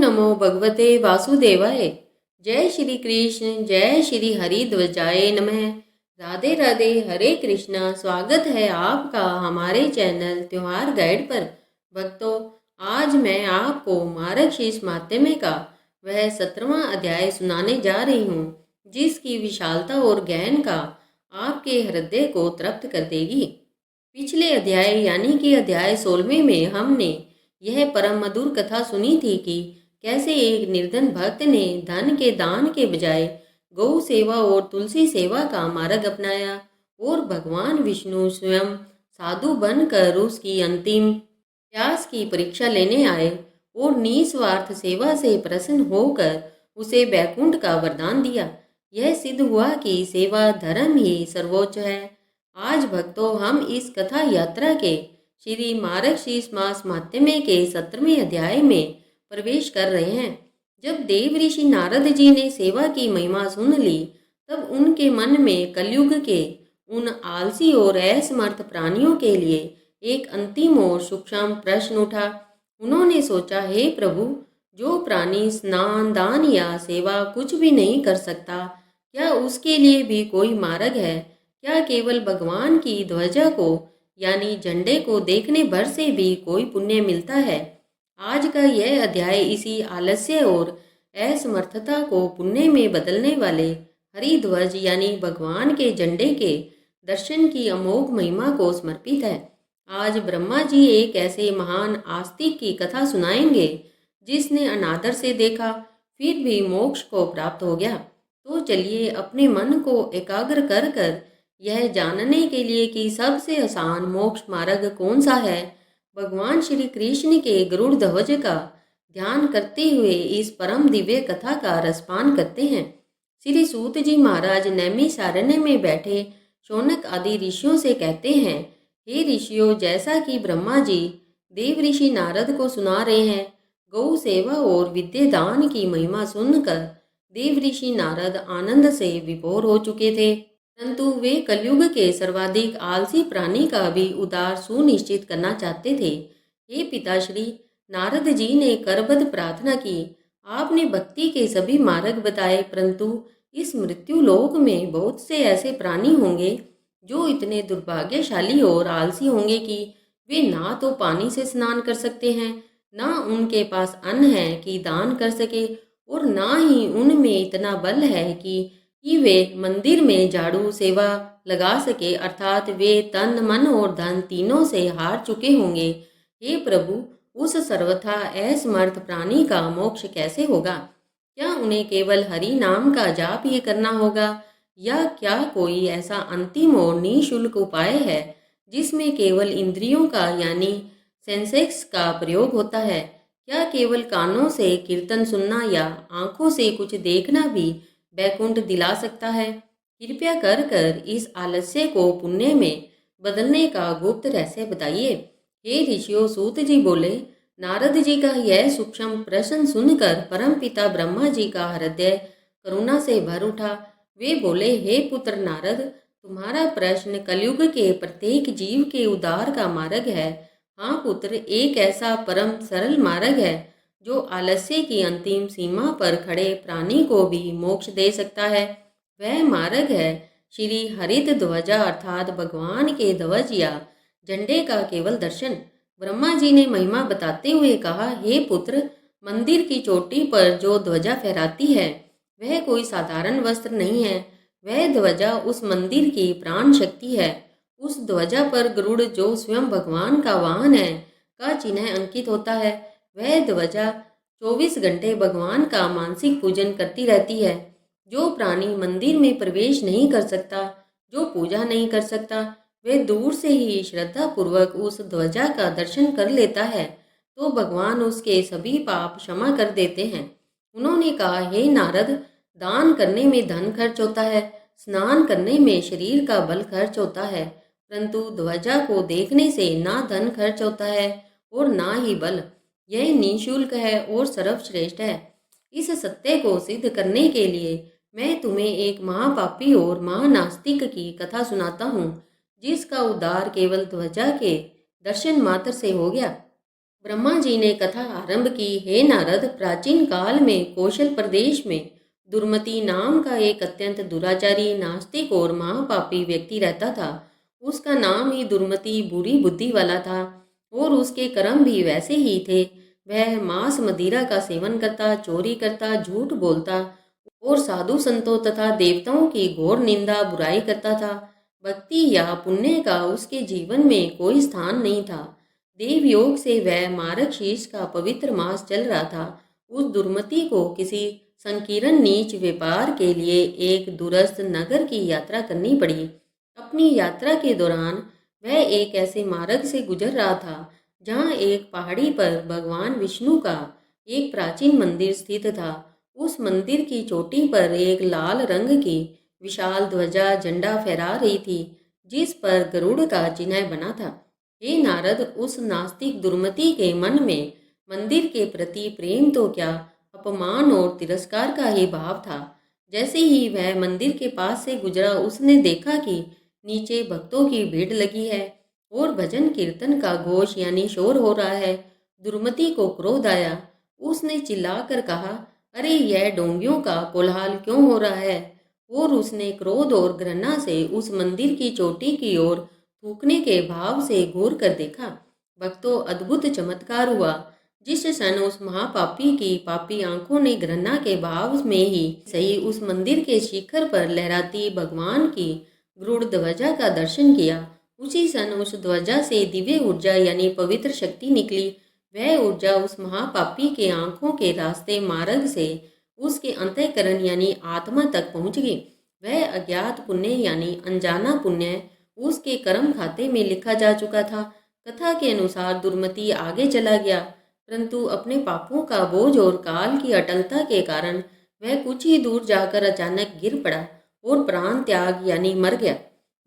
नमो भगवते वासुदेवाय। जय श्री कृष्ण, जय श्री हरि ध्वजाय नमः। राधे राधे, हरे कृष्णा। स्वागत है आपका हमारे चैनल त्योहार गाइड पर। भक्तों, आज मैं आपको मार्गशीर्ष माध्यम का वह 17वां अध्याय सुनाने जा रही हूँ, जिसकी विशालता और ज्ञान का आपके हृदय को तृप्त कर देगी। पिछले अध्याय यानी कि अध्याय 16वें में हमने यह परम मधुर कथा सुनी थी कि कैसे एक निर्धन भक्त ने धन के दान के बजाय गौ सेवा और तुलसी सेवा का मार्ग अपनाया और भगवान विष्णु स्वयं साधु बनकर उसकी अंतिम प्यास की परीक्षा लेने आए और निस्वार्थ सेवा से प्रसन्न होकर उसे बैकुंठ का वरदान दिया। यह सिद्ध हुआ कि सेवा धर्म ही सर्वोच्च है। आज भक्तों, हम इस कथा यात्रा के श्री मार्गशीर्ष मास माध्यम के 17वें अध्याय में प्रवेश कर रहे हैं। जब देव ऋषि नारद जी ने सेवा की महिमा सुन ली, तब उनके मन में कलयुग के उन आलसी और असमर्थ प्राणियों के लिए एक अंतिम और सूक्ष्म प्रश्न उठा। उन्होंने सोचा, हे प्रभु, जो प्राणी स्नान दान या सेवा कुछ भी नहीं कर सकता, क्या उसके लिए भी कोई मार्ग है? क्या केवल भगवान की ध्वजा को यानी झंडे को देखने भर से भी कोई पुण्य मिलता है? आज का यह अध्याय इसी आलस्य और असमर्थता को पुण्य में बदलने वाले हरिध्वज यानी भगवान के झंडे के दर्शन की अमोघ महिमा को समर्पित है। आज ब्रह्मा जी एक ऐसे महान आस्तिक की कथा सुनाएंगे जिसने अनादर से देखा, फिर भी मोक्ष को प्राप्त हो गया। तो चलिए अपने मन को एकाग्र कर कर यह जानने के लिए कि सबसे आसान मोक्ष मार्ग कौन सा है, भगवान श्री कृष्ण के गरुड़ ध्वज का ध्यान करते हुए इस परम दिव्य कथा का रसपान करते हैं। श्री सूत जी महाराज नैमिषारण्य में बैठे शौनक आदि ऋषियों से कहते हैं, हे ऋषियों, जैसा कि ब्रह्मा जी देव ऋषि नारद को सुना रहे हैं, गौ सेवा और विद्या दान की महिमा सुनकर देव ऋषि नारद आनंद से विभोर हो चुके थे, परंतु वे कलयुग के सर्वाधिक आलसी प्राणी का भी उद्धार सुनिश्चित करना चाहते थे। हे पिताश्री, नारद जी ने करबद्ध प्रार्थना की, आपने भक्ति के सभी मार्ग बताए, परंतु इस मृत्यु लोक में बहुत से ऐसे प्राणी होंगे जो इतने दुर्भाग्यशाली और आलसी होंगे कि वे ना तो पानी से स्नान कर सकते हैं, ना उनके पास अन्न है कि दान कर सके, और ना ही उनमें इतना बल है कि वे मंदिर में झाड़ू सेवा लगा सके, अर्थात वे तन मन और धन तीनों से हार चुके होंगे। हे प्रभु, उस सर्वथा असमर्थ प्राणी का मोक्ष कैसे होगा? क्या उन्हें केवल हरि नाम का जाप ही करना होगा, या क्या कोई ऐसा अंतिम और निःशुल्क उपाय है जिसमें केवल इंद्रियों का यानी सेंसेक्स का प्रयोग होता है? क्या केवल कानों से कीर्तन सुनना या आंखों से कुछ देखना भी बैकुंठ दिला सकता है? कृपया कर कर इस आलस्य को पुण्य में बदलने का गुप्त रहस्य बताइए। हे ऋषियों, सूत जी बोले। नारद जी का यह सूक्ष्म प्रश्न सुनकर परम पिता ब्रह्मा जी का हृदय करुणा से भर उठा। वे बोले, हे पुत्र नारद, तुम्हारा प्रश्न कलयुग के प्रत्येक जीव के उद्धार का मार्ग है। हाँ पुत्र, एक ऐसा परम सरल मार्ग है जो आलस्य की अंतिम सीमा पर खड़े प्राणी को भी मोक्ष दे सकता है। वह मार्ग है श्री हरित ध्वजा अर्थात भगवान के ध्वज या झंडे का केवल दर्शन। ब्रह्मा जी ने महिमा बताते हुए कहा, हे पुत्र, मंदिर की चोटी पर जो ध्वजा फहराती है वह कोई साधारण वस्त्र नहीं है। वह ध्वजा उस मंदिर की प्राण शक्ति है। उस ध्वजा पर गरुड़, जो स्वयं भगवान का वाहन है, का चिन्ह अंकित होता है। वह ध्वजा 24 घंटे भगवान का मानसिक पूजन करती रहती है। जो प्राणी मंदिर में प्रवेश नहीं कर सकता, जो पूजा नहीं कर सकता, वह दूर से ही श्रद्धा पूर्वक उस ध्वजा का दर्शन कर लेता है तो भगवान उसके सभी पाप क्षमा कर देते हैं। उन्होंने कहा, हे नारद, दान करने में धन खर्च होता है, स्नान करने में शरीर का बल खर्च होता है, परंतु ध्वजा को देखने से ना धन खर्च होता है और ना ही बल। यह निःशुल्क है और सर्वश्रेष्ठ है। इस सत्य को सिद्ध करने के लिए मैं तुम्हें एक महापापी और महानास्तिक की कथा सुनाता हूँ, जिसका उद्धार केवल ध्वजा के दर्शन मात्र से हो गया। ब्रह्मा जी ने कथा आरंभ की। हे नारद, प्राचीन काल में कौशल प्रदेश में दुर्मति नाम का एक अत्यंत दुराचारी, नास्तिक और महापापी व्यक्ति रहता था। उसका नाम ही दुर्मति, बुरी बुद्धि वाला था, और उसके कर्म भी वैसे ही थे। वह मांस मदिरा का सेवन करता, चोरी करता, झूठ बोलता और साधु संतों तथा देवताओं की घोर निंदा बुराई करता था। भक्ति या पुण्य का उसके जीवन में कोई स्थान नहीं था। देवयोग से वह मार्गशीर्ष का पवित्र मास चल रहा था। उस दुर्मति को किसी संकीर्ण नीच व्यापार के लिए एक दूरस्थ नगर की यात्रा करनी पड़ी। अपनी यात्रा के दौरान वह एक ऐसे मार्ग से गुजर रहा था जहाँ एक पहाड़ी पर भगवान विष्णु का एक प्राचीन मंदिर स्थित था। उस मंदिर की चोटी पर एक लाल रंग की विशाल ध्वजा झंडा फहरा रही थी, जिस पर गरुड़ का चिन्ह बना था। हे नारद, उस नास्तिक दुर्मति के मन में मंदिर के प्रति प्रेम तो क्या, अपमान और तिरस्कार का ही भाव था। जैसे ही वह मंदिर के पास से गुजरा, उसने देखा कि नीचे भक्तों की भीड़ लगी है और भजन कीर्तन का घोष यानी शोर हो रहा है। दुर्मति को क्रोध आया। उसने चिल्लाकर कहा, अरे यह ढोंगियों का कोलाहल क्यों हो रहा है? और उसने क्रोध और घृणा से उस मंदिर की चोटी की ओर थूकने के भाव से घूर कर देखा। भक्तों, अद्भुत चमत्कार हुआ। जिस क्षण उस महापापी की पापी आंखों ने घृणा के भाव में ही सही उस मंदिर के शिखर पर लहराती भगवान की गरुड़ ध्वजा का दर्शन किया, उसी क्षण उस ध्वजा से दिव्य ऊर्जा यानी पवित्र शक्ति निकली। वह ऊर्जा उस महापापी के आंखों के रास्ते मार्ग से उसके अंतःकरण यानी आत्मा तक पहुंच गई। वह अज्ञात पुण्य यानी अनजाना पुण्य उसके कर्म खाते में लिखा जा चुका था। कथा के अनुसार दुर्मति आगे चला गया, परंतु अपने पापों का बोझ और काल की अटलता के कारण वह कुछ ही दूर जाकर अचानक गिर पड़ा और प्राण त्याग यानी मर गया।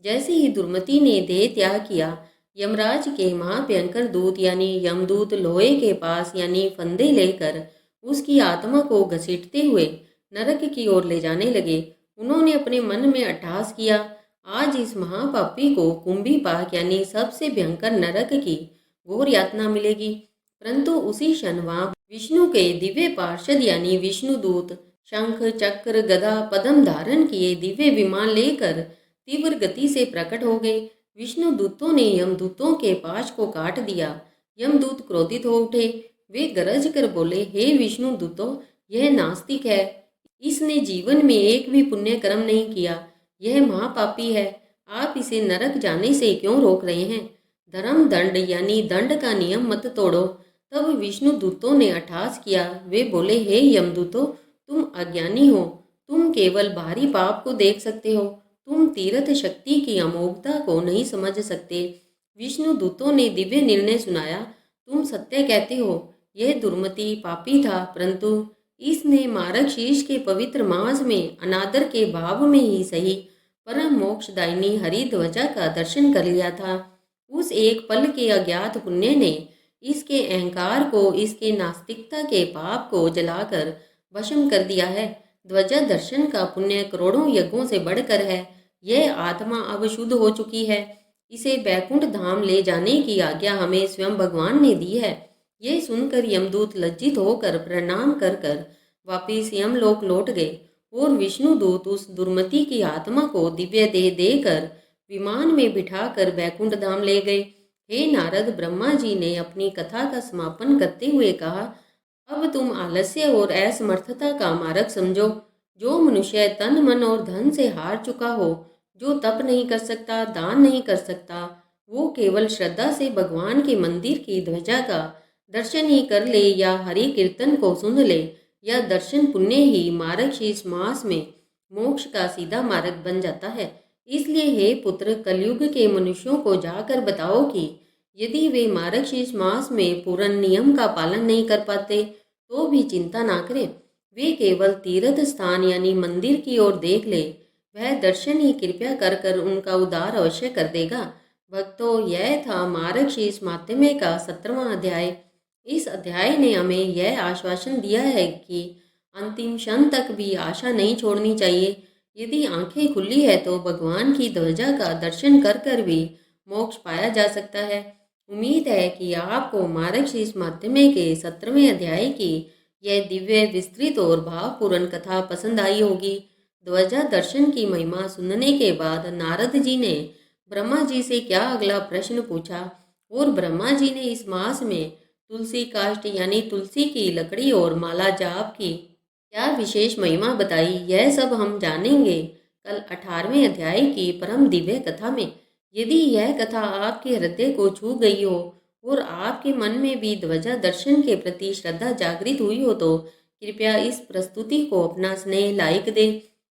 जैसे ही दुर्मति ने देह त्याग किया, यमराज के महाभयंकर दूत यानी यमदूत लोहे के पास यानी फंदे लेकर उसकी आत्मा को घसीटते हुए नरक की ओर ले जाने लगे। उन्होंने अपने मन में अट्टहास किया, आज इस महापापी को कुंभी पाक यानी सबसे भयंकर नरक की घोर यातना मिलेगी। परंतु उसी क्षण वहां विष्णु के दिव्य पार्षद यानी विष्णुदूत शंख चक्र गदा पद्म धारण किए दिव्य विमान लेकर तीव्र गति से प्रकट हो गए। विष्णु दूतों ने यमदूतों के पाश को काट दिया। यमदूत क्रोधित हो उठे। वे गरज कर बोले, हे विष्णु दूतों, यह नास्तिक है। इसने जीवन में एक भी पुण्य कर्म नहीं किया। यह महापापी है। आप इसे नरक जाने से क्यों रोक रहे हैं? धर्म दंड यानी दंड का नियम मत तोड़ो। तब विष्णु दूतों ने अट्टहास किया। वे बोले, हे यमदूतों, तुम अज्ञानी हो। तुम केवल बाहरी पाप को देख सकते हो। तुम तीर्थ शक्ति की अमोघता को नहीं समझ सकते। विष्णु दूतों ने दिव्य निर्णय सुनाया। तुम सत्य कहते हो। यह दुर्मति पापी था, परंतु इसने मार्गशीर्ष के पवित्र मास में अनादर के भाव में ही सही परम मोक्षदायिनी हरि ध्वजा का दर्शन कर लिया था। उस एक पल के अज्ञात पुण्य ने इसके अहंकार को, इसके नास्तिकता के पाप को जलाकर भस्म कर दिया है। ध्वजा दर्शन का पुण्य करोड़ों यज्ञों से बढ़कर है। यह आत्मा अब शुद्ध हो चुकी है। इसे बैकुंठ धाम ले जाने की आज्ञा हमें स्वयं भगवान ने दी है। यह सुनकर यमदूत लज्जित होकर प्रणाम कर कर वापिस यमलोक लौट गए और विष्णुदूत उस दुर्मति की आत्मा को दिव्य देह देकर विमान में बिठाकर बैकुंठ धाम ले गए। हे नारद, ब्रह्मा जी ने अपनी कथा का समापन करते हुए कहा, अब तुम आलस्य और असमर्थता का मार्ग समझो। जो मनुष्य तन मन और धन से हार चुका हो, जो तप नहीं कर सकता, दान नहीं कर सकता, वो केवल श्रद्धा से भगवान के मंदिर की ध्वजा का दर्शन ही कर ले या हरि कीर्तन को सुन ले, यह दर्शन पुण्य ही मार्गशीर्ष मास में मोक्ष का सीधा मार्ग बन जाता है। इसलिए हे पुत्र, कलयुग के मनुष्यों को जाकर बताओ कि यदि वे मार्गशीर्ष मास में पूर्ण नियम का पालन नहीं कर पाते तो भी चिंता ना करें। वे केवल तीर्थ स्थान यानी मंदिर की ओर देख ले। वह दर्शन ही कृपया कर कर उनका उद्धार अवश्य कर देगा। भक्तों, यह था मार्गशीर्ष माध्यम का 17वां अध्याय। इस अध्याय ने हमें यह आश्वासन दिया है कि अंतिम क्षण तक भी आशा नहीं छोड़नी चाहिए। यदि आंखें खुली है तो भगवान की ध्वजा का दर्शन कर कर भी मोक्ष पाया जा सकता है। उम्मीद है कि आपको मार्गशीर्ष माध्यमिक के 17वें अध्याय की यह दिव्य, विस्तृत और भावपूर्ण कथा पसंद आई होगी। ध्वजा दर्शन की महिमा सुनने के बाद नारद जी ने ब्रह्मा जी से क्या अगला प्रश्न पूछा और ब्रह्मा जी ने इस मास में तुलसी काष्ठ यानी तुलसी की लकड़ी और माला जाप की क्या विशेष महिमा बताई, यह सब हम जानेंगे कल 18वें अध्याय की परम दिव्य कथा में। यदि यह कथा आपके हृदय को छू गई हो और आपके मन में भी ध्वजा दर्शन के प्रति श्रद्धा जागृत हुई हो तो कृपया इस प्रस्तुति को अपना स्नेह लाइक दे।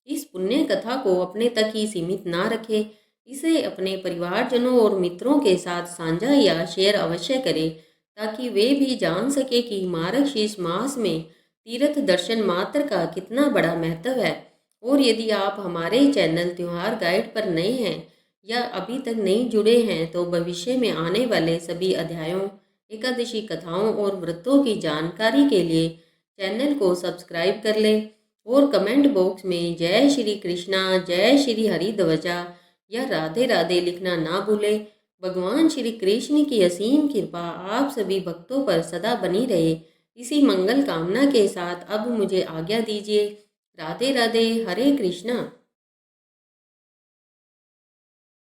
इस पुण्य कथा को अपने तक ही सीमित ना रखें, इसे अपने परिवारजनों और मित्रों के साथ साझा या शेयर अवश्य करें ताकि वे भी जान सके कि मार्गशीर्ष मास में तीर्थ दर्शन मात्र का कितना बड़ा महत्व है। और यदि आप हमारे चैनल त्योहार गाइड पर नए हैं या अभी तक नहीं जुड़े हैं तो भविष्य में आने वाले सभी अध्यायों, एकादशी कथाओं और व्रतों की जानकारी के लिए चैनल को सब्सक्राइब कर लें और कमेंट बॉक्स में जय श्री कृष्णा, जय श्री हरि ध्वजा या राधे राधे लिखना ना भूलें। भगवान श्री कृष्ण की असीम कृपा आप सभी भक्तों पर सदा बनी रहे, इसी मंगल कामना के साथ अब मुझे आज्ञा दीजिए। राधे राधे, हरे कृष्णा।